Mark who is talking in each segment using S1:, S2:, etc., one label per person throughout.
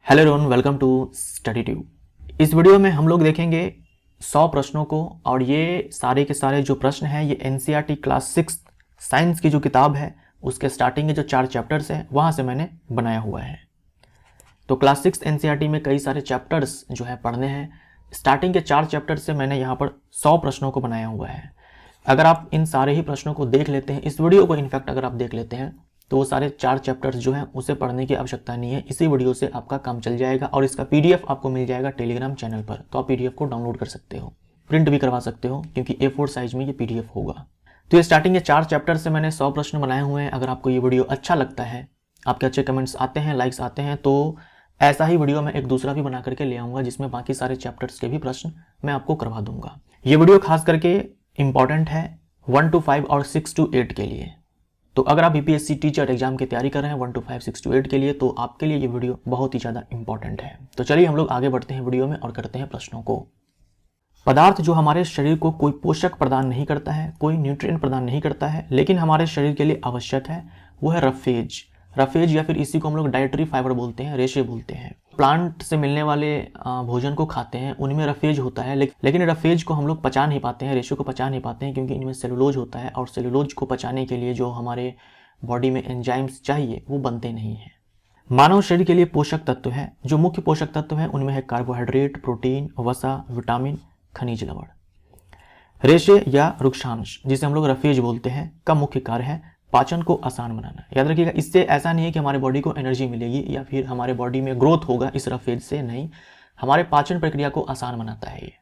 S1: Hello everyone, welcome to study tube. इस video में हम लोग देखेंगे 100 प्रश्नों को, और ये सारे के सारे जो प्रश्न हैं ये एनसीईआरटी क्लास 6 साइंस की जो किताब है उसके स्टार्टिंग के जो 4 चैप्टर्स हैं वहाँ से मैंने बनाया हुआ है। तो क्लास 6 एनसीईआरटी में कई सारे चैप्टर्स जो है पढ़ने हैं। स्टार्टिंग के 4 चैप्टर से मैंने यहाँ पर 100 प्रश्नों को बनाया हुआ है। अगर आप इन सारे ही प्रश्नों को देख लेते हैं, इस वीडियो को इनफैक्ट अगर आप देख लेते हैं, तो वो सारे 4 चैप्टर्स जो हैं उसे पढ़ने की आवश्यकता नहीं है। इसी वीडियो से आपका काम चल जाएगा और इसका पीडीएफ आपको मिल जाएगा टेलीग्राम चैनल पर। तो आप पीडीएफ को डाउनलोड कर सकते हो, प्रिंट भी करवा सकते हो, क्योंकि A4 साइज में ये पीडीएफ होगा। तो ये स्टार्टिंग के 4 चैप्टर से मैंने 100 प्रश्न बनाए हुए हैं। अगर आपको ये वीडियो अच्छा लगता है, आपके अच्छे कमेंट्स आते हैं, लाइक्स आते हैं, तो ऐसा ही वीडियो मैं एक दूसरा भी बना करके ले आऊँगा जिसमें बाकी सारे चैप्टर्स के भी प्रश्न मैं आपको करवा दूंगा। ये वीडियो खास करके इंपॉर्टेंट है 1 to 5 और 6 to 8 के लिए। तो अगर आप बीपीएससी टीचर एग्जाम की तैयारी कर रहे हैं 1 to 5, 6 to 8 के लिए, तो आपके लिए ये वीडियो बहुत ही ज़्यादा इंपॉर्टेंट है। तो चलिए हम लोग आगे बढ़ते हैं वीडियो में और करते हैं प्रश्नों को। पदार्थ जो हमारे शरीर को कोई पोषक प्रदान नहीं करता है, कोई न्यूट्रिएंट प्रदान नहीं करता है, लेकिन हमारे शरीर के लिए आवश्यक है, वो है रफेज। रफेज या फिर इसी को हम लोग डाइटरी फाइबर बोलते हैं, रेशे बोलते हैं। प्लांट से मिलने वाले भोजन को खाते हैं, उनमें रफेज होता है, लेकिन रफेज को हम लोग पचा नहीं पाते हैं, रेशे को पचा नहीं पाते हैं, क्योंकि इनमें सेलुलोज होता है और सेलुलोज को पचाने के लिए जो हमारे बॉडी में एंजाइम्स चाहिए वो बनते नहीं हैं। मानव शरीर के लिए पोषक तत्व है, जो मुख्य पोषक तत्व हैं उनमें है कार्बोहाइड्रेट, प्रोटीन, वसा, विटामिन, खनिज लवण। रेशे या वृक्षांश, जिसे हम लोग रफेज बोलते हैं, का मुख्य कार्य है पाचन को आसान बनाना। याद रखिएगा, इससे ऐसा नहीं है कि हमारे बॉडी को एनर्जी मिलेगी या फिर हमारे बॉडी में ग्रोथ होगा इस रफेज से, नहीं, हमारे पाचन प्रक्रिया को आसान बनाता है ये।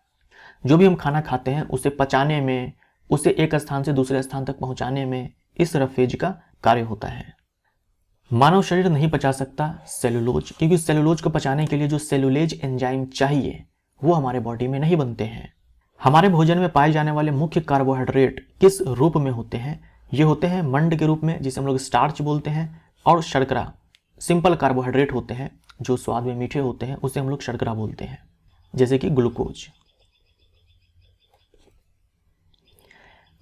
S1: जो भी हम खाना खाते हैं उसे पचाने में, उसे एक स्थान से दूसरे स्थान तक पहुंचाने में इस रफेज का कार्य होता है। मानव शरीर नहीं पचा सकता सेलुलोज, क्योंकि सेलुलोज को पचाने के लिए जो सेलुलेज एंजाइम चाहिए वो हमारे बॉडी में नहीं बनते हैं। हमारे भोजन में पाए जाने वाले मुख्य कार्बोहाइड्रेट किस रूप में होते हैं? ये होते हैं मंड के रूप में, जिसे हम लोग स्टार्च बोलते हैं, और शर्करा, सिंपल कार्बोहाइड्रेट होते हैं जो स्वाद में मीठे होते हैं, उसे हम लोग शर्करा बोलते हैं, जैसे कि ग्लूकोज।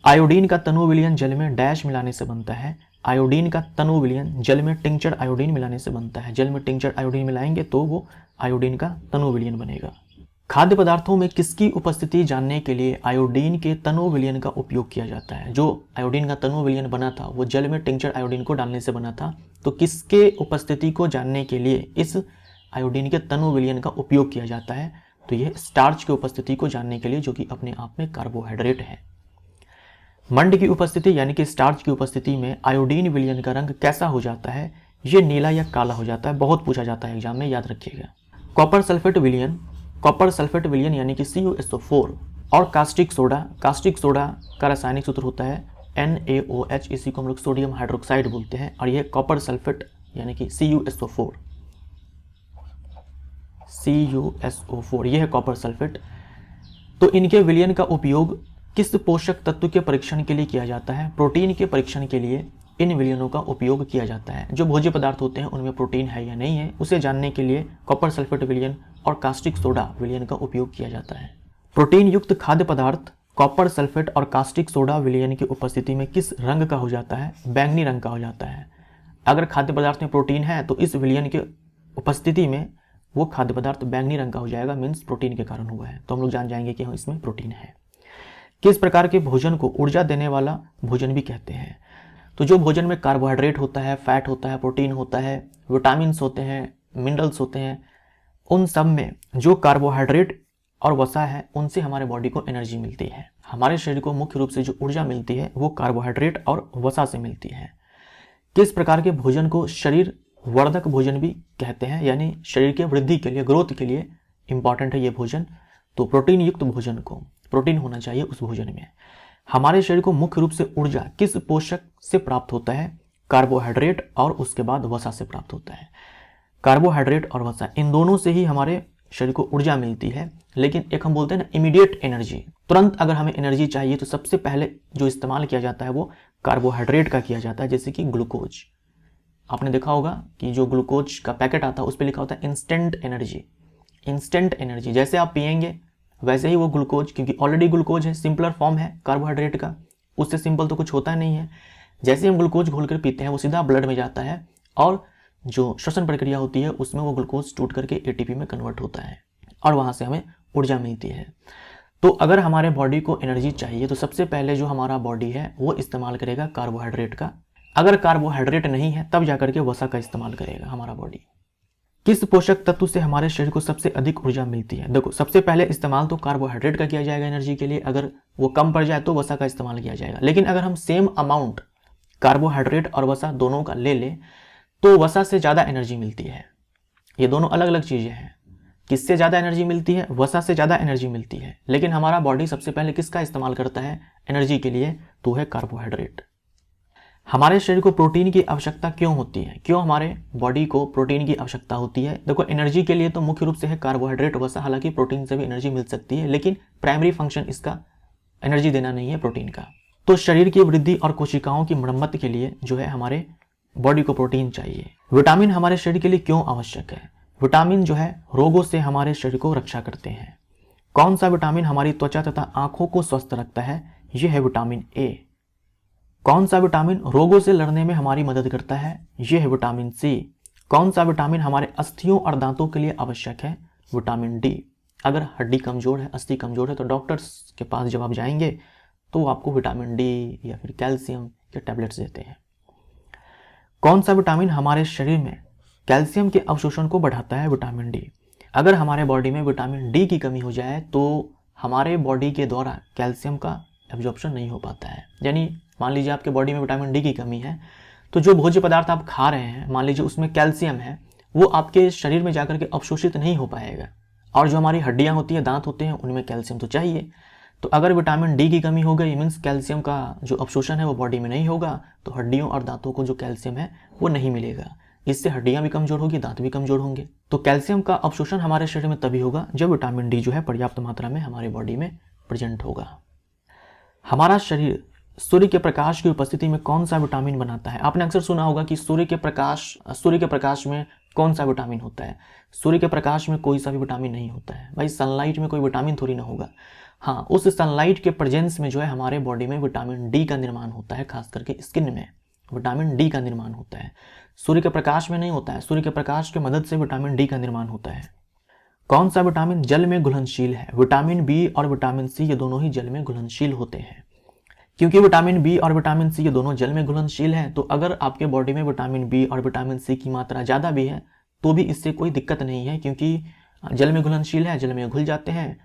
S1: आयोडीन का तनु विलयन जल में डैश मिलाने से बनता है। आयोडीन का तनु विलयन जल में टिंचर आयोडीन मिलाने से बनता है। जल में टिंचर आयोडीन मिलाएंगे तो वो आयोडीन का तनु विलयन बनेगा। खाद्य पदार्थों में किसकी उपस्थिति जानने के लिए आयोडीन के तनु विलयन का उपयोग किया जाता है? जो आयोडीन का तनु विलयन बना था वो जल में टिंचर आयोडीन को डालने से बना था। तो किसके उपस्थिति को जानने के लिए इस आयोडीन के तनु विलयन का उपयोग किया जाता है? तो यह स्टार्च की उपस्थिति को जानने के लिए, जो कि अपने आप में कार्बोहाइड्रेट है। मंड की उपस्थिति यानी कि स्टार्च की उपस्थिति में आयोडीन विलयन का रंग कैसा हो जाता है? ये नीला या काला हो जाता है। बहुत पूछा जाता है एग्जाम में, याद रखिएगा। कॉपर सल्फेट विलयन, कॉपर सल्फेट विलयन यानी कि CuSO4, और कास्टिक सोडा, कास्टिक सोडा का रासायनिक सूत्र होता है NaOH, इसी को हम लोग सोडियम हाइड्रोक्साइड बोलते हैं, और यह कॉपर सल्फेट यानी कि CuSO4, यह है कॉपर सल्फेट। तो इनके विलयन का उपयोग किस पोषक तत्व के परीक्षण के लिए किया जाता है? प्रोटीन के परीक्षण के लिए इन विलयनों का उपयोग किया जाता है। जो भोज्य पदार्थ होते हैं उनमें प्रोटीन है या नहीं है, उसे जानने के लिए कॉपर सल्फेट विलयन और कास्टिक सोडा विलयन का उपयोग किया जाता है। प्रोटीन युक्त खाद्य पदार्थ कॉपर सल्फेट और कास्टिक सोडा विलयन की उपस्थिति में किस रंग का हो जाता है? बैंगनी रंग का हो जाता है। अगर खाद्य पदार्थ में प्रोटीन है तो इस विलयन की उपस्थिति में वो खाद्य पदार्थ बैंगनी रंग का हो जाएगा, मीन्स प्रोटीन के कारण हुआ है। तो हम लोग जान जाएंगे कि हाँ, इसमें प्रोटीन है। किस प्रकार के भोजन को ऊर्जा देने वाला भोजन भी कहते हैं? तो जो भोजन में कार्बोहाइड्रेट होता है, फैट होता है, प्रोटीन होता है, विटामिन्स होते हैं, मिनरल्स होते हैं, उन सब में जो कार्बोहाइड्रेट और वसा है उनसे हमारे बॉडी को एनर्जी मिलती है। हमारे शरीर को मुख्य रूप से जो ऊर्जा मिलती है वो कार्बोहाइड्रेट और वसा से मिलती है। किस प्रकार के भोजन को शरीर वर्धक भोजन भी कहते हैं? यानी शरीर के वृद्धि के लिए, ग्रोथ के लिए इंपॉर्टेंट है ये भोजन। तो प्रोटीन युक्त भोजन को, प्रोटीन होना चाहिए उस भोजन में। हमारे शरीर को मुख्य रूप से ऊर्जा किस पोषक से प्राप्त होता है? कार्बोहाइड्रेट और उसके बाद वसा से प्राप्त होता है। कार्बोहाइड्रेट और वसा, इन दोनों से ही हमारे शरीर को ऊर्जा मिलती है। लेकिन एक हम बोलते हैं ना इमीडिएट एनर्जी, तुरंत अगर हमें एनर्जी चाहिए तो सबसे पहले जो इस्तेमाल किया जाता है वो कार्बोहाइड्रेट का किया जाता है, जैसे कि ग्लूकोज। आपने देखा होगा कि जो ग्लूकोज का पैकेट आता है उस पर लिखा होता है इंस्टेंट एनर्जी। इंस्टेंट एनर्जी, जैसे आप पिएंगे वैसे ही वो ग्लूकोज, क्योंकि ऑलरेडी ग्लूकोज है, सिंपलर फॉर्म है कार्बोहाइड्रेट का, उससे सिंपल तो कुछ होता नहीं है। जैसे हम ग्लूकोज घोल कर पीते हैं वो सीधा ब्लड में जाता है और जो श्वसन प्रक्रिया होती है उसमें वो ग्लूकोज टूट करके एटीपी में कन्वर्ट होता है और वहाँ से हमें ऊर्जा मिलती है। तो अगर हमारे बॉडी को एनर्जी चाहिए तो सबसे पहले जो हमारा बॉडी है वो इस्तेमाल करेगा कार्बोहाइड्रेट का। अगर कार्बोहाइड्रेट नहीं है तब जाकर के वसा का इस्तेमाल करेगा हमारा बॉडी। किस पोषक तत्व से हमारे शरीर को सबसे अधिक ऊर्जा मिलती है? देखो, सबसे पहले इस्तेमाल तो कार्बोहाइड्रेट का किया जाएगा एनर्जी के लिए, अगर वो कम पड़ जाए तो वसा का इस्तेमाल किया जाएगा। लेकिन अगर हम सेम अमाउंट कार्बोहाइड्रेट और वसा दोनों का ले लें तो वसा से ज़्यादा एनर्जी मिलती है। ये दोनों अलग अलग चीज़ें हैं। किससे ज़्यादा एनर्जी मिलती है? वसा से ज़्यादा एनर्जी मिलती है। लेकिन हमारा बॉडी सबसे पहले किसका इस्तेमाल करता है एनर्जी के लिए? तो है कार्बोहाइड्रेट। हमारे शरीर को प्रोटीन की आवश्यकता क्यों होती है? क्यों हमारे बॉडी को प्रोटीन की आवश्यकता होती है? देखो, एनर्जी के लिए तो मुख्य रूप से है कार्बोहाइड्रेट वसा, हालांकि प्रोटीन से भी एनर्जी मिल सकती है, लेकिन प्राइमरी फंक्शन इसका एनर्जी देना नहीं है प्रोटीन का। तो शरीर की वृद्धि और कोशिकाओं की मरम्मत के लिए जो है हमारे बॉडी को प्रोटीन चाहिए। विटामिन हमारे शरीर के लिए क्यों आवश्यक है? विटामिन जो है रोगों से हमारे शरीर को रक्षा करते हैं। कौन सा विटामिन हमारी त्वचा तथा आंखों को स्वस्थ रखता है? यह है विटामिन ए। कौन सा विटामिन रोगों से लड़ने में हमारी मदद करता है? यह है विटामिन सी। कौन सा विटामिन हमारे अस्थियों और दांतों के लिए आवश्यक है? Vitamin D. अगर हड्डी कमजोर है, अस्थि कमजोर है, तो डॉक्टर्स के पास जब आप जाएंगे तो वो आपको विटामिन डी या फिर कैल्शियम के टैबलेट्स देते हैं। कौन सा विटामिन हमारे शरीर में कैल्शियम के अवशोषण को बढ़ाता है? Vitamin D. अगर हमारे बॉडी में विटामिन डी की कमी हो जाए तो हमारे बॉडी के द्वारा कैल्शियम का एब्जॉर्प्शन नहीं हो पाता है। यानी मान लीजिए आपके बॉडी में विटामिन डी की कमी है, तो जो भोज्य पदार्थ आप खा रहे हैं, मान लीजिए उसमें कैल्शियम है, वो आपके शरीर में जाकर के अवशोषित नहीं हो पाएगा। और जो हमारी हड्डियां होती है, दांत होते हैं, उनमें कैल्शियम तो चाहिए। तो अगर विटामिन डी की कमी हो गई, मीन्स कैल्शियम का जो अवशोषण है वो बॉडी में नहीं होगा, तो हड्डियों और दांतों को जो कैल्शियम है वो नहीं मिलेगा। इससे हड्डियां भी कमजोर होगी, दांत भी कमजोर होंगे। तो कैल्शियम का अवशोषण हमारे शरीर में तभी होगा जब विटामिन डी जो है पर्याप्त मात्रा में हमारे बॉडी में प्रेजेंट होगा। हमारा शरीर सूर्य के प्रकाश की उपस्थिति में कौन सा विटामिन बनाता है? आपने अक्सर सुना होगा कि सूर्य के प्रकाश में कौन सा विटामिन होता है? सूर्य के प्रकाश में कोई सा भी विटामिन नहीं होता है। भाई, सनलाइट में कोई विटामिन थोड़ी ना होगा। हाँ, उस सनलाइट के प्रेजेंस में जो है हमारे बॉडी में विटामिन डी का निर्माण होता है, खास करके स्किन में विटामिन डी का निर्माण होता है। सूर्य के प्रकाश में नहीं होता है। सूर्य के प्रकाश की मदद से विटामिन डी का निर्माण होता है। कौन सा विटामिन जल में घुलनशील है? विटामिन बी और विटामिन सी ये दोनों ही जल में घुलनशील होते हैं। क्योंकि विटामिन बी और विटामिन सी ये दोनों जल में घुलनशील हैं, तो अगर आपके बॉडी में विटामिन बी और विटामिन सी की मात्रा ज़्यादा भी है तो भी इससे कोई दिक्कत नहीं है, क्योंकि जल में घुलनशील है, जल में घुल जाते हैं।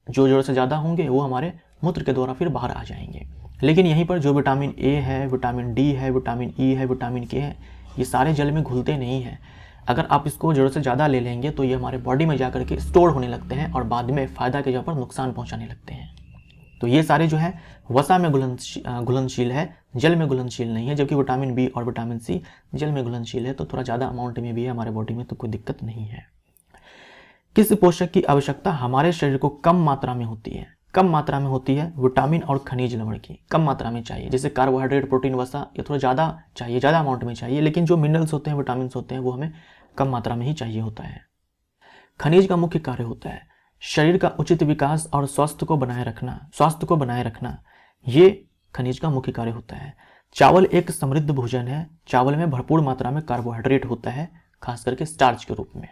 S1: जो ज़रूरत से ज़्यादा होंगे वो हमारे मूत्र के द्वारा फिर बाहर आ जाएंगे। लेकिन यहीं पर जो विटामिन ए है, विटामिन डी है, विटामिन ई है, विटामिन के है, ये सारे जल में घुलते नहीं हैं। अगर आप इसको ज़रूरत से ज़्यादा ले लेंगे तो ये हमारे बॉडी में जाकर के स्टोर होने लगते हैं और बाद में फ़ायदा के जगह पर नुकसान पहुँचाने लगते हैं। तो ये सारे जो है वसा में घुलनशील है, जल में घुलनशील नहीं है। जबकि विटामिन बी और विटामिन सी जल में घुलनशील है, तो थोड़ा ज़्यादा अमाउंट में भी है हमारे बॉडी में, तो कोई दिक्कत नहीं है। किस पोषक की आवश्यकता हमारे शरीर को कम मात्रा में होती है? कम मात्रा में होती है विटामिन और खनिज लवण की। कम मात्रा में चाहिए, जैसे कार्बोहाइड्रेट, प्रोटीन, वसा, ये थोड़ा ज़्यादा चाहिए, ज़्यादा अमाउंट में चाहिए। लेकिन जो मिनरल्स होते हैं, विटामिन होते हैं, वो हमें कम मात्रा में ही चाहिए होता है। खनिज का मुख्य कार्य होता है शरीर का उचित विकास और स्वास्थ्य को बनाए रखना, ये खनिज का मुख्य कार्य होता है। चावल एक समृद्ध भोजन है। चावल में भरपूर मात्रा में कार्बोहाइड्रेट होता है, खास करके स्टार्च के रूप में।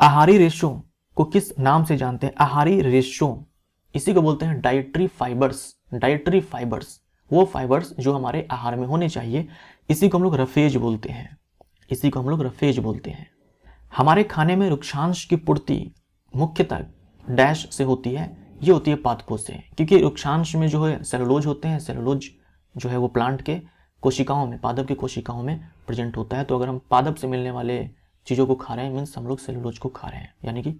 S1: आहारी रेशों को किस नाम से जानते हैं? आहारी रेशों, इसी को बोलते हैं डाइटरी फाइबर्स। वो फाइबर्स जो हमारे आहार में होने चाहिए, इसी को हम लोग रफेज बोलते हैं। हमारे खाने में रुक्षांश की पूर्ति मुख्यतः डैश से होती है, ये होती है पादपों से। क्योंकि रुक्षांश में जो है सेलुलोज होते हैं। सेलुलोज जो है वो प्लांट के कोशिकाओं में, पादप की कोशिकाओं में प्रेजेंट होता है। तो अगर हम पादप से मिलने वाले चीज़ों को खा रहे हैं, मीन्स हम लोग सेलुलोज को खा रहे हैं, यानी कि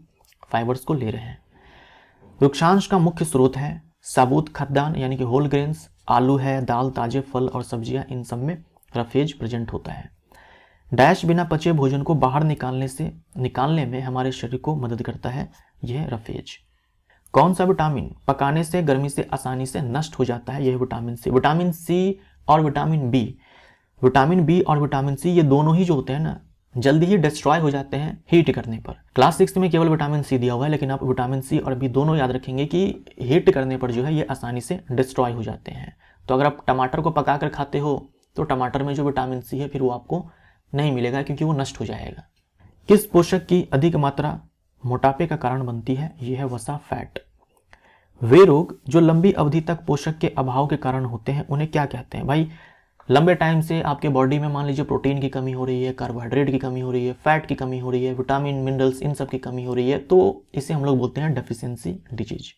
S1: फाइबर्स को ले रहे हैं। रुक्षांश का मुख्य स्रोत है साबुत खाद्यान्न, यानी कि होल ग्रेन्स, आलू है, दाल, ताजे फल और सब्जियां, इन सब में रफेज प्रेजेंट होता है। डैश बिना पचे भोजन को बाहर निकालने में हमारे शरीर को मदद करता है, यह रफेज। कौन सा विटामिन पकाने से गर्मी से आसानी से नष्ट हो जाता है? यह विटामिन सी। विटामिन सी और विटामिन बी और विटामिन सी ये दोनों ही जो होते हैं ना, जल्दी ही डिस्ट्रॉय हो जाते हैं हीट करने पर। क्लास 6 में केवल विटामिन सी दिया हुआ है, लेकिन आप विटामिन सी और बी दोनों याद रखेंगे कि हीट करने पर जो है ये आसानी से डिस्ट्रॉय हो जाते हैं। तो अगर आप टमाटर को पका कर खाते हो तो टमाटर में जो विटामिन सी है फिर वो आपको नहीं मिलेगा क्योंकि वो नष्ट हो जाएगा। किस पोषक की अधिक मात्रा मोटापे का कारण बनती है? ये है वसा, फैट। वे रोग जो लंबी अवधि तक पोषक के अभाव के कारण होते हैं उन्हें क्या कहते हैं? भाई लंबे टाइम से आपके बॉडी में मान लीजिए प्रोटीन की कमी हो रही है, कार्बोहाइड्रेट की कमी हो रही है, फैट की कमी हो रही है, विटामिन मिनरल्स इन सब की कमी हो रही है, तो इसे हम लोग बोलते हैं डेफिशिएंसी डिजीज।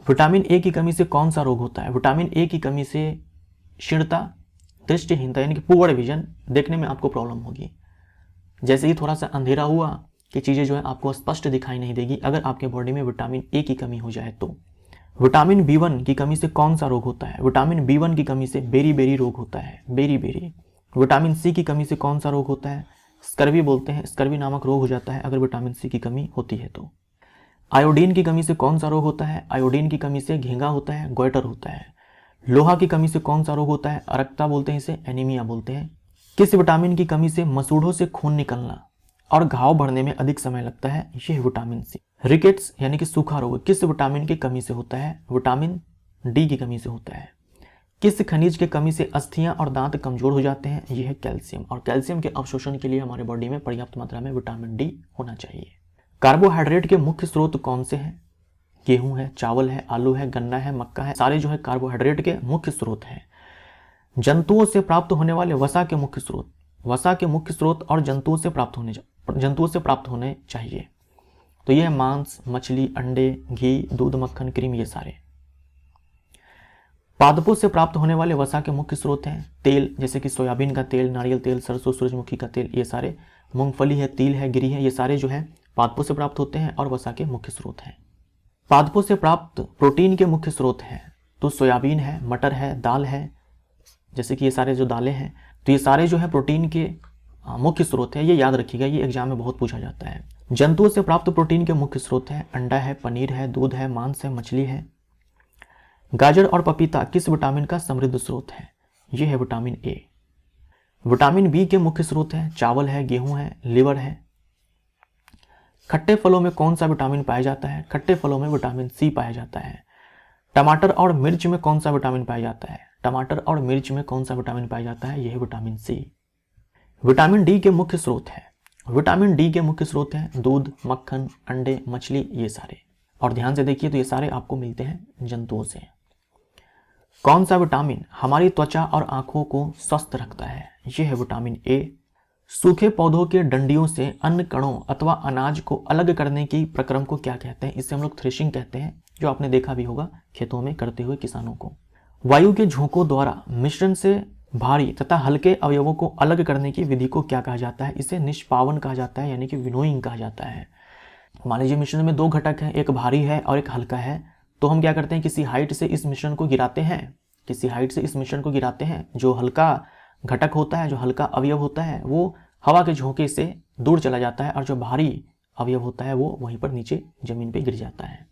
S1: विटामिन ए की कमी से कौन सा रोग होता है? विटामिन ए की कमी से क्षीणता, दृष्टिहीनता यानी कि पुअर विजन, देखने में आपको प्रॉब्लम होगी। जैसे ही थोड़ा सा अंधेरा हुआ कि चीज़ें जो है आपको स्पष्ट दिखाई नहीं देगी अगर आपके बॉडी में विटामिन ए की कमी हो जाए तो। विटामिन बी1 की कमी से कौन सा रोग होता है? विटामिन बी1 की कमी से बेरी रोग होता है, बेरी। विटामिन सी की कमी से कौन सा रोग होता है? स्कर्वी बोलते हैं, स्कर्वी नामक रोग हो जाता है अगर विटामिन सी की कमी होती है तो। आयोडीन की कमी से कौन सा रोग होता है? आयोडीन की कमी से घेंगा होता है, गोइटर होता है। लोहा की कमी से कौन सा रोग होता है? अरक्ता बोलते हैं, इसे एनीमिया बोलते हैं। किस विटामिन की कमी से मसूड़ों से खून निकलना और घाव भरने में अधिक समय लगता है? ये है विटामिन सी। रिकेट्स यानी कि सूखा रोग किस विटामिन की कमी से होता है? विटामिन डी की कमी से होता है। किस खनिज की कमी से अस्थियां और दांत कमजोर हो जाते हैं? यह है कैल्शियम। और कैल्शियम के अवशोषण के लिए हमारे बॉडी में पर्याप्त मात्रा में विटामिन डी होना चाहिए। कार्बोहाइड्रेट के मुख्य स्रोत कौन से हैं? गेहूं है, चावल है, आलू है, गन्ना है, मक्का है, सारे जो है कार्बोहाइड्रेट के मुख्य स्रोत हैं। जंतुओं से प्राप्त होने वाले वसा के मुख्य स्रोत, वसा के मुख्य स्रोत और जंतुओं से प्राप्त होने चाहिए तो यह मांस, मछली, अंडे, घी, दूध, मक्खन, क्रीम, ये सारे। पादपों से प्राप्त होने वाले वसा के मुख्य स्रोत हैं तेल, जैसे कि सोयाबीन का तेल, नारियल तेल, सरसों, सूरजमुखी का तेल, ये सारे। मूंगफली है, तिल है, गिरी है, ये सारे जो है पादपों से प्राप्त होते हैं और वसा के मुख्य स्रोत हैं। पादपों से प्राप्त प्रोटीन के मुख्य स्रोत हैं तो सोयाबीन है, मटर है, दाल है, जैसे कि ये सारे जो दालें हैं, तो ये सारे जो है प्रोटीन के मुख्य स्रोत है। ये याद रखिएगा, ये एग्जाम में बहुत पूछा जाता है। जंतुओं से प्राप्त प्रोटीन के मुख्य स्रोत हैं अंडा है, पनीर है, दूध है, मांस है, मछली है। गाजर और पपीता किस विटामिन का समृद्ध स्रोत है? ये है विटामिन ए। विटामिन बी के मुख्य स्रोत हैं चावल है, गेहूं है, लीवर है। खट्टे फलों में कौन सा विटामिन पाया जाता है? खट्टे फलों में विटामिन सी पाया जाता है। टमाटर और मिर्च में कौन सा विटामिन पाया जाता है? टमाटर और मिर्च में कौन सा विटामिन पाया जाता है? यह है विटामिन सी। विटामिन डी के मुख्य स्रोत है, विटामिन डी के मुख्य स्रोत हैं दूध, मक्खन, अंडे, मछली, ये सारे। और ध्यान से देखिए तो ये सारे आपको मिलते हैं जंतुओं से। कौन सा विटामिन हमारी त्वचा और आंखों को स्वस्थ रखता है? यह है विटामिन ए। सूखे पौधों के डंडियों से अन्न कणों अथवा अनाज को अलग करने की प्रक्रम को क्या कहते हैं? इसे हम लोग थ्रेशिंग कहते हैं, जो आपने देखा भी होगा खेतों में करते हुए किसानों को। वायु के झोंकों द्वारा मिश्रण से भारी तथा हल्के अवयवों को अलग करने की विधि को क्या कहा जाता है? इसे निष्पावन कहा जाता है, यानी कि विनोइंग कहा जाता है। मान लीजिए मिश्रण में दो घटक हैं, एक भारी है और एक हल्का है, तो हम क्या करते हैं, किसी हाइट से इस मिश्रण को गिराते हैं, किसी हाइट से इस मिश्रण को गिराते हैं। जो हल्का घटक होता है, जो हल्का अवयव होता है, वो हवा के झोंके से दूर चला जाता है और जो भारी अवयव होता है वो वहीं पर नीचे जमीन पर गिर जाता है।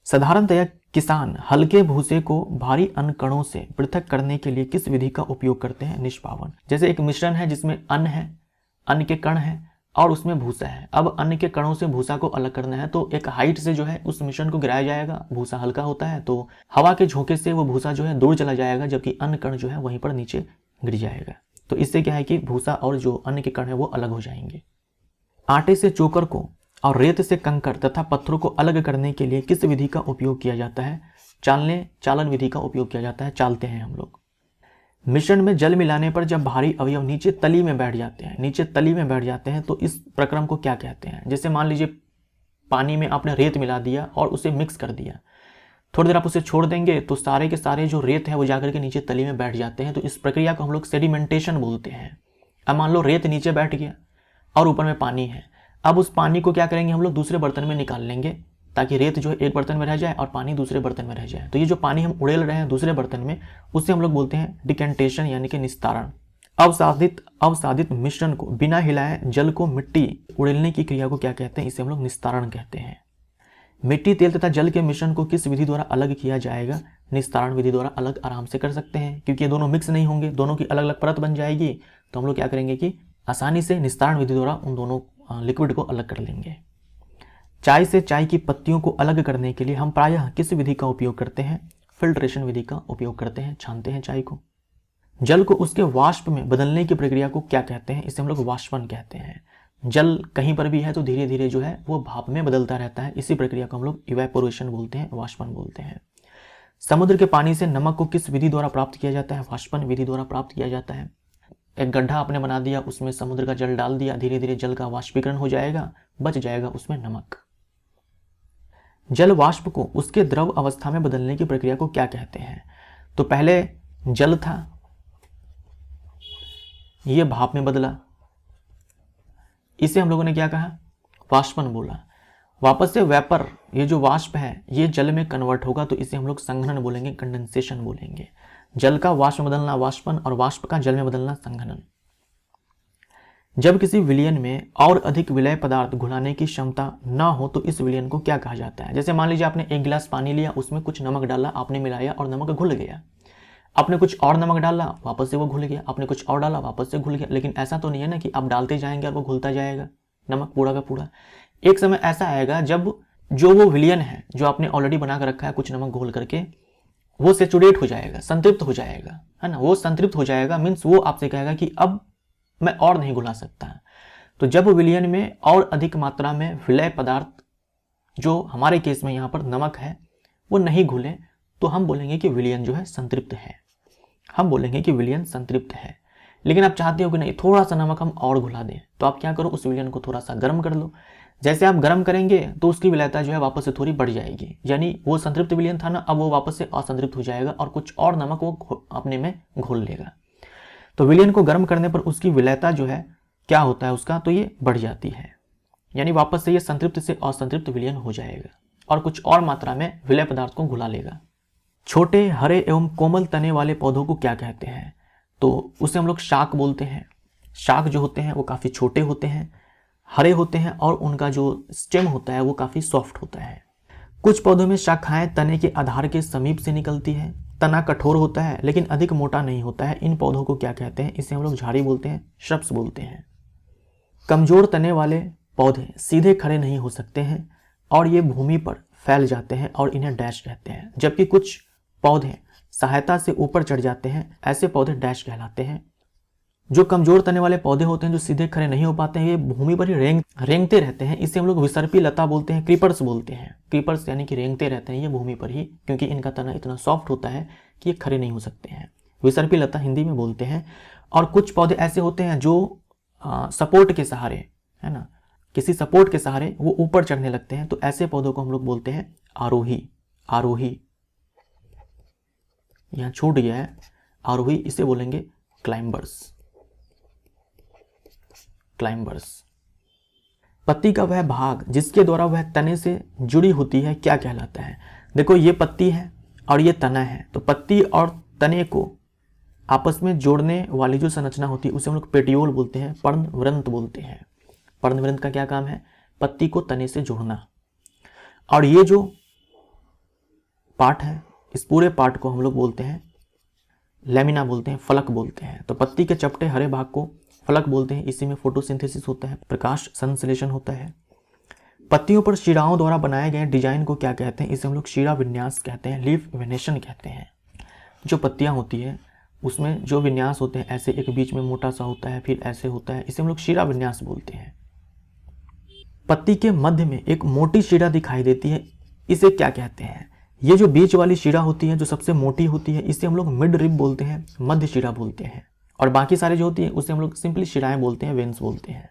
S1: साधारणतया किसान हल्के भूसे को भारी अन्न कणों से पृथक करने के लिए किस विधि का उपयोग करते हैं? निष्पावन। जैसे एक मिश्रण है जिसमें अन्न है, अन्न के कण है और उसमें भूसा है। अब अन्न के कणों से भूसा को अलग करना है तो एक हाइट से जो है उस मिश्रण को गिराया जाएगा। भूसा हल्का होता है तो हवा के झोंके से वो भूसा जो है दूर चला जाएगा, जबकि अन्न कण जो है वहीं पर नीचे गिर जाएगा। तो इससे क्या है कि भूसा और जो अन्न के कण है वो अलग हो जाएंगे। आटे से चोकर को और रेत से कंकड़ तथा पत्थरों को अलग करने के लिए किस विधि का उपयोग किया जाता है? चालन विधि का उपयोग किया जाता है, चालते हैं हम लोग। मिश्रण में जल मिलाने पर जब भारी अवयव नीचे तली में बैठ जाते हैं तो इस प्रक्रम को क्या कहते हैं? जैसे मान लीजिए पानी में आपने रेत मिला दिया और उसे मिक्स कर दिया, थोड़ी देर आप उसे छोड़ देंगे तो सारे के सारे जो रेत है वो जाकर के नीचे तली में बैठ जाते हैं, तो इस प्रक्रिया को हम लोग सेडिमेंटेशन बोलते हैं। अब मान लो रेत नीचे बैठ गया और ऊपर में पानी है, अब उस पानी को क्या करेंगे, हम लोग दूसरे बर्तन में निकाल लेंगे ताकि रेत जो है एक बर्तन में रह जाए और पानी दूसरे बर्तन में रह जाए। तो ये जो पानी हम उड़ेल रहे हैं दूसरे बर्तन में, उससे हम लोग बोलते हैं डिकेंटेशन यानी कि निस्तारण। अवसादित मिश्रण को बिना हिलाए जल को मिट्टी उड़ेलने की क्रिया को क्या कहते हैं? इसे हम लोग निस्तारण कहते हैं। मिट्टी, तेल तथा जल के मिश्रण को किस विधि द्वारा अलग किया जाएगा? निस्तारण विधि द्वारा अलग आराम से कर सकते हैं, क्योंकि ये दोनों मिक्स नहीं होंगे, दोनों की अलग अलग परत बन जाएगी। तो हम लोग क्या करेंगे कि आसानी से निस्तारण विधि द्वारा उन दोनों लिक्विड को अलग कर लेंगे। चाय से चाय की पत्तियों को अलग करने के लिए हम प्रायः किस विधि का उपयोग करते हैं? फिल्ट्रेशन विधि का उपयोग करते हैं, छानते हैं चाय को। जल को उसके वाष्प में बदलने की प्रक्रिया को क्या कहते हैं? इसे हम लोग वाष्पन कहते हैं। जल कहीं पर भी है तो धीरे धीरे जो है वो भाप में बदलता रहता है, इसी प्रक्रिया को हम लोग इवेपोरेशन बोलते हैं, वाष्पन बोलते हैं। समुद्र के पानी से नमक को किस विधि द्वारा प्राप्त किया जाता है? वाष्पन विधि द्वारा प्राप्त किया जाता है। एक गड्ढा आपने बना दिया, उसमें समुद्र का जल डाल दिया, धीरे धीरे जल का वाष्पीकरण हो जाएगा, बच जाएगा उसमें नमक। जल वाष्प को उसके द्रव अवस्था में बदलने की प्रक्रिया को क्या कहते हैं? तो पहले जल था, ये भाप में बदला, इसे हम लोगों ने क्या कहा? वाष्पन बोला। वापस से वेपर, ये जो वाष्प है ये जल में कन्वर्ट होगा तो इसे हम लोग संघनन बोलेंगे, कंडेंसेशन बोलेंगे। जल का वाष्प में बदलना वाष्पन और वाष्प का जल में बदलना संघनन। जब किसी विलयन में और अधिक विलय पदार्थ घुलाने की क्षमता ना हो तो इस विलयन को क्या कहा जाता है? जैसे मान लीजिए आपने एक गिलास पानी लिया, उसमें कुछ नमक डाला, आपने मिलाया और नमक घुल गया। आपने कुछ और नमक डाला, वापस से वो घुल गया, आपने कुछ और डाला, वापस से घुल गया। लेकिन ऐसा तो नहीं है ना कि आप डालते जाएंगे और वो घुलता जाएगा नमक पूरा का पूरा। एक समय ऐसा आएगा जब जो वो विलयन है जो आपने ऑलरेडी बना कर रखा है कुछ नमक घोल करके, वो सेचुरेट हो जाएगा, संतृप्त हो जाएगा, है ना। वो संतृप्त हो जाएगा मीन्स वो आपसे कहेगा कि अब मैं और नहीं घुला सकता। तो जब विलयन में और अधिक मात्रा में विलय पदार्थ, जो हमारे केस में यहाँ पर नमक है, वो नहीं घुले तो हम बोलेंगे कि विलयन जो है संतृप्त है, हम बोलेंगे कि विलयन संतृप्त है। लेकिन आप चाहते हो कि नहीं थोड़ा सा नमक हम और घुला दें, तो आप क्या करो, उस विलयन को थोड़ा सा गर्म कर लो। जैसे आप गर्म करेंगे तो उसकी विलयता जो है वापस से थोड़ी बढ़ जाएगी, यानी वो संतृप्त विलयन था ना, अब वो वापस से असंतृप्त हो जाएगा और कुछ और नमक वो अपने में घोल लेगा। तो विलयन को गर्म करने पर उसकी विलयता जो है क्या होता है उसका, तो ये बढ़ जाती है, यानी वापस से ये संतृप्त से असंतृप्त विलयन हो जाएगा और कुछ और मात्रा में विलय पदार्थ को घुला लेगा। छोटे हरे एवं कोमल तने वाले पौधों को क्या कहते हैं? तो उसे हम लोग शाक बोलते हैं। शाक जो होते हैं वो काफ़ी छोटे होते हैं, हरे होते हैं और उनका जो स्टेम होता है वो काफ़ी सॉफ्ट होता है। कुछ पौधों में शाखाएं तने के आधार के समीप से निकलती है। तना कठोर होता है लेकिन अधिक मोटा नहीं होता है। इन पौधों को क्या कहते हैं? इसे हम लोग झाड़ी बोलते हैं, श्रप्स बोलते हैं। कमजोर तने वाले पौधे सीधे खड़े नहीं हो सकते हैं और ये भूमि पर फैल जाते हैं और इन्हें डैश कहते हैं। जबकि कुछ पौधे सहायता से ऊपर चढ़ जाते हैं, ऐसे पौधे डैश कहलाते हैं। जो कमजोर तने वाले पौधे होते हैं जो सीधे खड़े नहीं हो पाते हैं, ये भूमि पर ही रेंगते रहते हैं, इसे हम लोग विसर्पी लता बोलते हैं, क्रीपर्स बोलते हैं। क्रीपर्स यानी कि रेंगते रहते हैं ये भूमि पर ही, क्योंकि इनका तना इतना सॉफ्ट होता है कि ये खड़े नहीं हो सकते हैं। विसर्पी लता हिंदी में बोलते हैं। और कुछ पौधे ऐसे होते हैं जो सपोर्ट के सहारे, है ना, किसी सपोर्ट के सहारे वो ऊपर चढ़ने लगते हैं, तो ऐसे पौधों को हम लोग बोलते हैं आरोही। आरोही यहाँ छूट गया है, आरोही, इसे बोलेंगे क्लाइंबर्स। क्लाइंबर्स। पत्ती का वह भाग जिसके द्वारा वह तने से जुड़ी होती है क्या कहलाता है? देखो ये पत्ती है और ये तना है, तो पत्ती और तने को आपस में जोड़ने वाली जो संरचना होती है उसे हम लोग पेटियोल बोलते हैं, पर्णवृंत बोलते हैं। पर्णवृंत का क्या काम है? पत्ती को तने से जोड़ना। और ये जो पार्ट है, इस पूरे पार्ट को हम लोग बोलते हैं लैमिना बोलते हैं, फलक बोलते हैं। तो पत्ती के चपटे हरे भाग को फलक बोलते हैं। इसी में फोटोसिंथेसिस होता है, प्रकाश संश्लेषण होता है। पत्तियों पर शिराओं द्वारा बनाए गए डिजाइन को क्या कहते हैं? इसे हम लोग शिरा विन्यास कहते हैं, लीफ वेनेशन कहते हैं। जो पत्तियां होती है उसमें जो विन्यास होते हैं, ऐसे एक बीच में मोटा सा होता है, फिर ऐसे होता है, इसे हम लोग शिरा विन्यास बोलते हैं। पत्ती के मध्य में एक मोटी शिरा दिखाई देती है, इसे क्या कहते हैं? ये जो बीच वाली शिरा होती है जो सबसे मोटी होती है, इसे हम लोग मिड रिब बोलते हैं, मध्य शिरा बोलते हैं। और बाकी सारे जो होती है उसे हम लोग सिंपली शिराएं बोलते हैं, वेन्स बोलते हैं।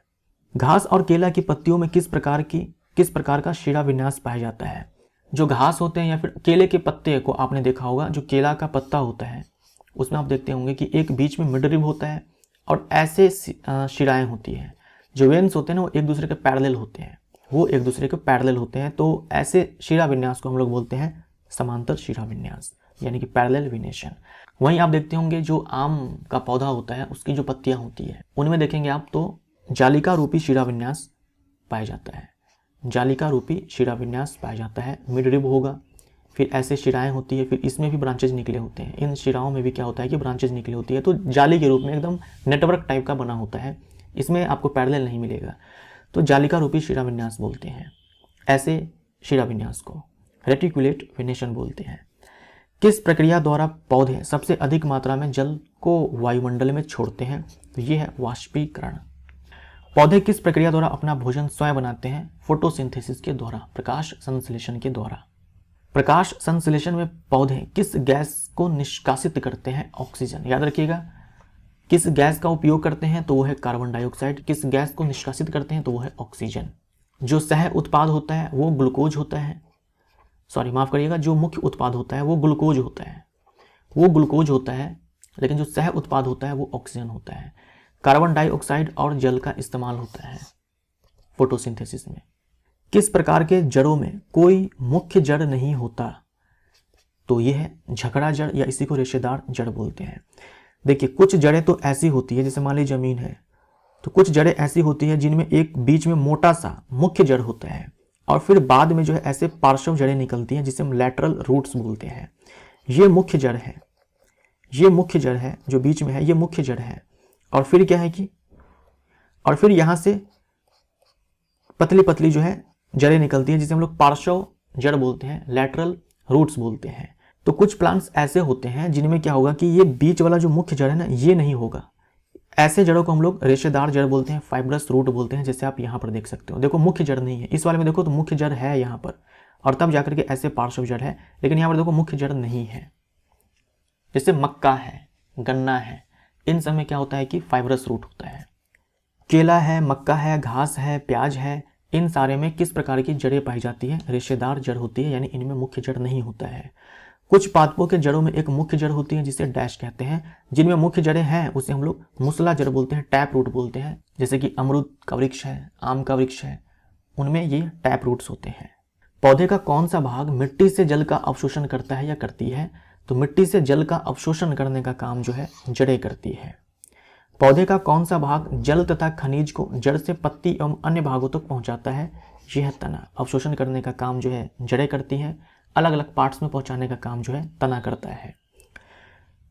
S1: घास और केला की पत्तियों में किस प्रकार का शिरा विन्यास पाया जाता है? जो घास होते हैं या फिर केले के पत्ते को आपने देखा होगा, जो केला का पत्ता होता है उसमें आप देखते होंगे कि एक बीच में मिड रिब होता है और ऐसे शिराएं होती है। जो वेन्स होते हैं ना वो एक दूसरे के पैरेलल होते हैं, तो ऐसे शिरा विन्यास को हम लोग बोलते हैं समांतर शिरा विन्यास, यानी कि पैरेलल विनेशन। वहीं आप देखते होंगे जो आम का पौधा होता है उसकी जो पत्तियां होती है उनमें देखेंगे आप तो जालिका रूपी शिरा विन्यास पाया जाता है। जालिका रूपी शिरा विन्यास पाया जाता है, मिड रिब होगा, फिर ऐसे शिराएं होती है, फिर इसमें भी ब्रांचेज निकले होते हैं। इन शिराओं में भी क्या होता है कि ब्रांचेज निकली होती है, तो जाली के रूप में एकदम नेटवर्क टाइप का बना होता है, इसमें आपको पैरेलल नहीं मिलेगा। तो जालिका रूपी शिरा विन्यास बोलते हैं ऐसे शिरा विन्यास को। रेटिकुलेट वेनेशन बोलते हैं। किस प्रक्रिया द्वारा पौधे सबसे अधिक मात्रा में जल को वायुमंडल में छोड़ते हैं, तो ये है वाष्पीकरण। पौधे किस प्रक्रिया द्वारा अपना भोजन स्वयं बनाते हैं? फोटोसिंथेसिस के द्वारा, प्रकाश संश्लेषण के द्वारा। प्रकाश संश्लेषण में पौधे किस गैस को निष्कासित करते हैं? ऑक्सीजन। याद रखिएगा, किस गैस का उपयोग करते हैं? तो वो है कार्बन डाइऑक्साइड। किस गैस को निष्कासित करते हैं? तो वो है ऑक्सीजन। जो सह उत्पाद होता है वो ग्लूकोज होता है, सॉरी माफ करिएगा, जो मुख्य उत्पाद होता है वो ग्लूकोज होता है, वो ग्लूकोज होता है, लेकिन जो सह उत्पाद होता है वो ऑक्सीजन होता है। कार्बन डाइऑक्साइड और जल का इस्तेमाल होता है फोटोसिंथेसिस में। किस प्रकार के जड़ों में कोई मुख्य जड़ नहीं होता? तो ये है झकड़ा जड़, या इसी को रेशेदार जड़ बोलते हैं। देखिए, कुछ जड़ें तो ऐसी होती है, जैसे मान लीजिए जमीन है, तो कुछ जड़ें ऐसी होती है जिनमें एक बीच में मोटा सा मुख्य जड़ होता है, और फिर बाद में जो है ऐसे पार्श्व जड़ें निकलती हैं जिसे हम लैटरल रूट्स बोलते हैं। ये मुख्य जड़ है, ये मुख्य जड़ है, जो बीच में है ये मुख्य जड़ है। और फिर क्या है कि, और फिर यहां से पतली पतली जो है जड़ें निकलती हैं जिसे हम लोग पार्श्व जड़ बोलते हैं, लैटरल रूट्स बोलते हैं। तो कुछ प्लांट्स ऐसे होते हैं जिनमें क्या होगा कि ये बीच वाला जो मुख्य जड़ है ना, ये नहीं होगा। ऐसे जड़ों को हम लोग रेशेदार जड़ बोलते हैं, फाइब्रस रूट बोलते हैं, जैसे आप यहाँ पर देख सकते हो। देखो मुख्य जड़ नहीं है, इस वाले में देखो तो मुख्य जड़ है यहाँ पर, और तब जाकर के ऐसे पार्श्व जड़ है, लेकिन यहाँ पर देखो मुख्य जड़ नहीं है। जैसे मक्का है, गन्ना है, इन सब में क्या होता है कि फाइब्रस रूट होता है। केला है, मक्का है, घास है, प्याज है, इन सारे में किस प्रकार की जड़ें पाई जाती है? रेशेदार जड़ होती है, यानी इनमें मुख्य जड़ नहीं होता है। कुछ पादपों के जड़ों में एक मुख्य जड़ होती है जिसे डैश कहते हैं। जिनमें मुख्य जड़ें हैं उसे हम लोग मूसला जड़ बोलते हैं, टैप रूट बोलते हैं। जैसे कि अमरूद का वृक्ष है, आम का वृक्ष है, उनमें ये टैप रूट्स होते हैं। पौधे का कौन सा भाग मिट्टी से जल का अवशोषण करता है या करती है? तो मिट्टी से जल का अवशोषण करने का काम जो है जड़ें करती है। पौधे का कौन सा भाग जल तथा खनिज को जड़ से पत्ती एवं अन्य भागों तक पहुंचाता है? यह तना। अवशोषण करने का काम जो है जड़ें करती हैं, अलग अलग पार्ट्स में पहुंचाने का काम जो है तना करता है।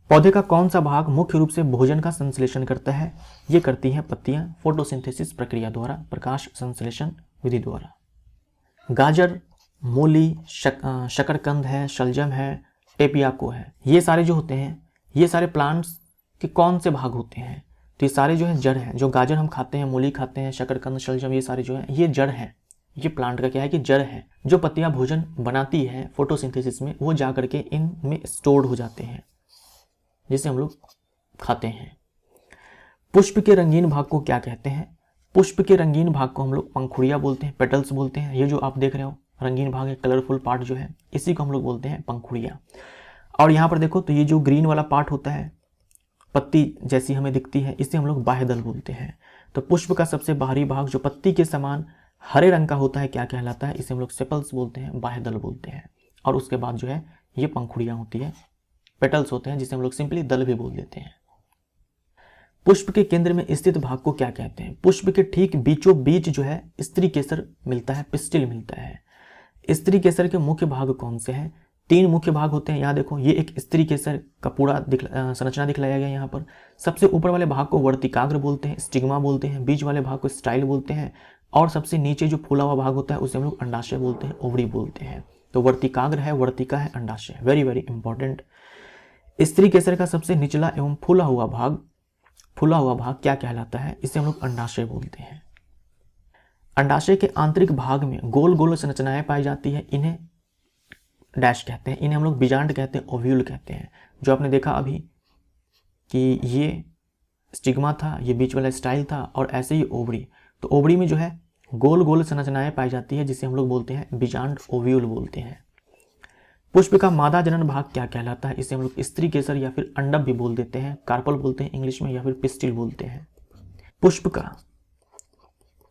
S1: पौधे का कौन सा भाग मुख्य रूप से भोजन का संश्लेषण करता है? ये करती हैं पत्तियां, फोटोसिंथेसिस प्रक्रिया द्वारा, प्रकाश संश्लेषण विधि द्वारा। गाजर, मूली, शकरकंद है, शलजम है, टेपियाको है, ये सारे जो होते हैं, ये सारे प्लांट्स के कौन से भाग होते हैं? तो ये सारे जो है जड़ है। जो गाजर हम खाते हैं, मूली खाते हैं, शकरकंद, शलजम, ये सारे जो है ये जड़ है। ये प्लांट का क्या है कि जड़ है। जो पत्तियां भोजन बनाती है फोटोसिंथेसिस में, वो जा करके इनमें स्टोर्ड हो जाते हैं, जिसे हम लोग खाते हैं। पुष्प के रंगीन भाग को क्या कहते हैं? पुष्प के रंगीन भाग को हम लोग पंखुड़ियाँ बोलते हैं, पेटल्स बोलते हैं। ये जो आप देख रहे हो रंगीन भाग है, कलरफुल पार्ट जो है, इसी को हम लोग बोलते हैं पंखुड़ियाँ। और यहाँ पर देखो तो ये जो ग्रीन वाला पार्ट होता है, पत्ती जैसी हमें दिखती है, इसे हम लोग बाह्यदल बोलते हैं। तो पुष्प का सबसे बाहरी भाग जो पत्ती के समान हरे रंग का होता है क्या कहलाता है? इसे हम लोग सेपल्स बोलते हैं, बाह्यदल बोलते हैं। और उसके बाद जो है ये पंखुड़ियाँ होती है, पेटल्स होते हैं, जिसे हम लोग सिंपली दल भी बोल देते हैं। पुष्प के केंद्र में स्थित भाग को क्या कहते हैं? पुष्प के ठीक बीचों बीच जो है स्त्री केसर मिलता है, पिस्टिल मिलता है। स्त्री केसर के मुख्य भाग कौन से हैं? 3 मुख्य भाग होते हैं। यहाँ देखो, ये एक स्त्री केसर का पूरा संरचना दिखलाया गया यहाँ पर। सबसे ऊपर वाले भाग को वर्तिकाग्र बोलते हैं, स्टिग्मा बोलते हैं। बीच वाले भाग को स्टाइल बोलते हैं, और सबसे नीचे जो फूला हुआ भाग होता है उसे हम लोग अंडाशय बोलते हैं, ओवरी बोलते हैं। तो वर्तिकाग्र है, वर्तिका है, अंडाशय। Very very important. स्त्री केसर का सबसे निचला एवं फूला हुआ भाग क्या कहलाता है? इसे हम लोग अंडाशय बोलते हैं। अंडाशय के आंतरिक भाग में गोल गोल संरचनाएं पाई जाती है, इन्हें डैश कहते हैं। इन्हें हम लोग बीजांड कहते हैं, ओव्यूल कहते हैं। जो आपने देखा अभी कि ये स्टिग्मा था, ये बीच वाला स्टाइल था, और ऐसे ही ओवरी। तो ओवरी में जो है गोल गोल संरचनाएं पाई जाती है, जिसे हम लोग बोलते हैं बीजांड, ओव्यूल बोलते हैं। पुष्प का मादा जनन भाग क्या कहलाता है? इसे हम लोग स्त्री केसर या फिर अंडप भी बोल देते हैं, कार्पल बोलते हैं इंग्लिश में, या फिर पिस्टिल बोलते हैं।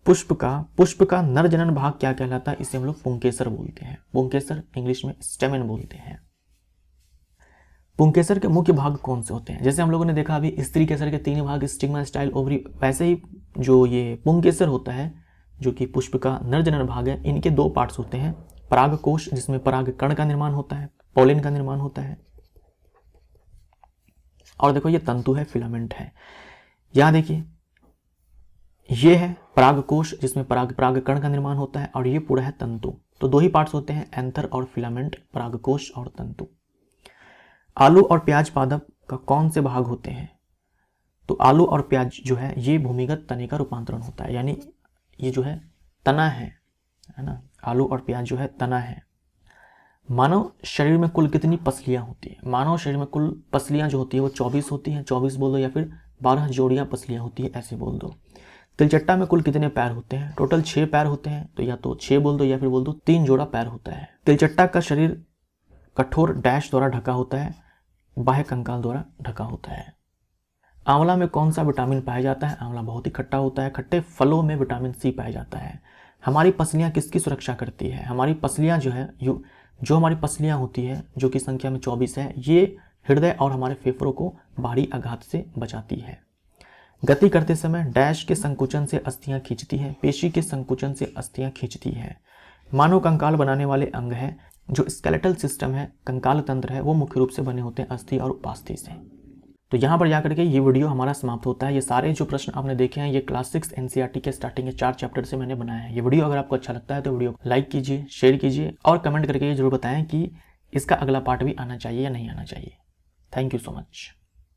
S1: पुष्प का नर जनन भाग क्या कहलाता है? इसे हम लोग पुंकेसर बोलते हैं। पुंकेसर इंग्लिश में स्टेमेन बोलते हैं। पुंकेसर के मुख्य भाग कौन से होते हैं? जैसे हम लोगों ने देखा अभी स्त्री केसर के 3 भाग, स्टिग्मा, स्टाइल, ओवरी, वैसे ही जो ये पुंकेसर होता है, जो कि पुष्प का नर जनन भाग है, इनके 2 पार्ट्स होते हैं। परागकोश, जिसमें परागकण का निर्माण होता है, पॉलिन का निर्माण होता है, और देखो ये तंतु है, फिलामेंट है। यहां देखिए ये है परागकोश, जिसमें परागकण का निर्माण होता है, और ये पूरा है तंतु। तो 2 ही पार्ट्स होते हैं, एंथर और फिलामेंट, परागकोश और तंतु। आलू और प्याज पादप का कौन से भाग होते हैं? तो आलू और प्याज जो है ये भूमिगत तने का रूपांतरण होता है, यानी ये जो है तना है ना। आलू और प्याज जो है तना है। मानव शरीर में कुल कितनी पसलियां होती है? मानव शरीर में कुल पसलियां जो होती है वो 24 होती हैं, 24 बोल दो, या फिर 12 जोड़ियां पसलियां होती है, ऐसे बोल दो। तिलचट्टा में कुल कितने पैर होते हैं? टोटल 6 पैर होते हैं, तो या तो 6 बोल दो या फिर बोल दो 3 जोड़ा पैर होता है। तिलचट्टा का शरीर कठोर डैश द्वारा ढका होता है, बाह्य कंकाल द्वारा ढका होता है। आंवला में कौन सा विटामिन पाया जाता है? आंवला बहुत ही खट्टा होता है। खट्टे फलों में विटामिन सी पाया जाता है। हमारी पसलियां किसकी सुरक्षा करती है? हमारी पसलियां जो है जो हमारी पसलियां होती है जो कि संख्या में 24 है, ये हृदय और हमारे फेफड़ों को बाहरी आघात से बचाती है। गति करते समय डैश के संकुचन से अस्थियां खींचती है, पेशी के संकुचन से अस्थियां खींचती है। मानव कंकाल बनाने वाले अंग है जो स्केलेटल सिस्टम है, कंकाल तंत्र है, वो मुख्य रूप से बने होते हैं अस्थि और उपास्थि से। तो यहाँ पर जाकर के ये वीडियो हमारा समाप्त होता है। ये सारे जो प्रश्न आपने देखे हैं ये क्लास 6 एनसीईआरटी के स्टार्टिंग के 4 चैप्टर से मैंने बनाया है। ये वीडियो अगर आपको अच्छा लगता है तो वीडियो को लाइक कीजिए, शेयर कीजिए और कमेंट करके ये जरूर बताएं कि इसका अगला पार्ट भी आना चाहिए या नहीं आना चाहिए। Thank you so much.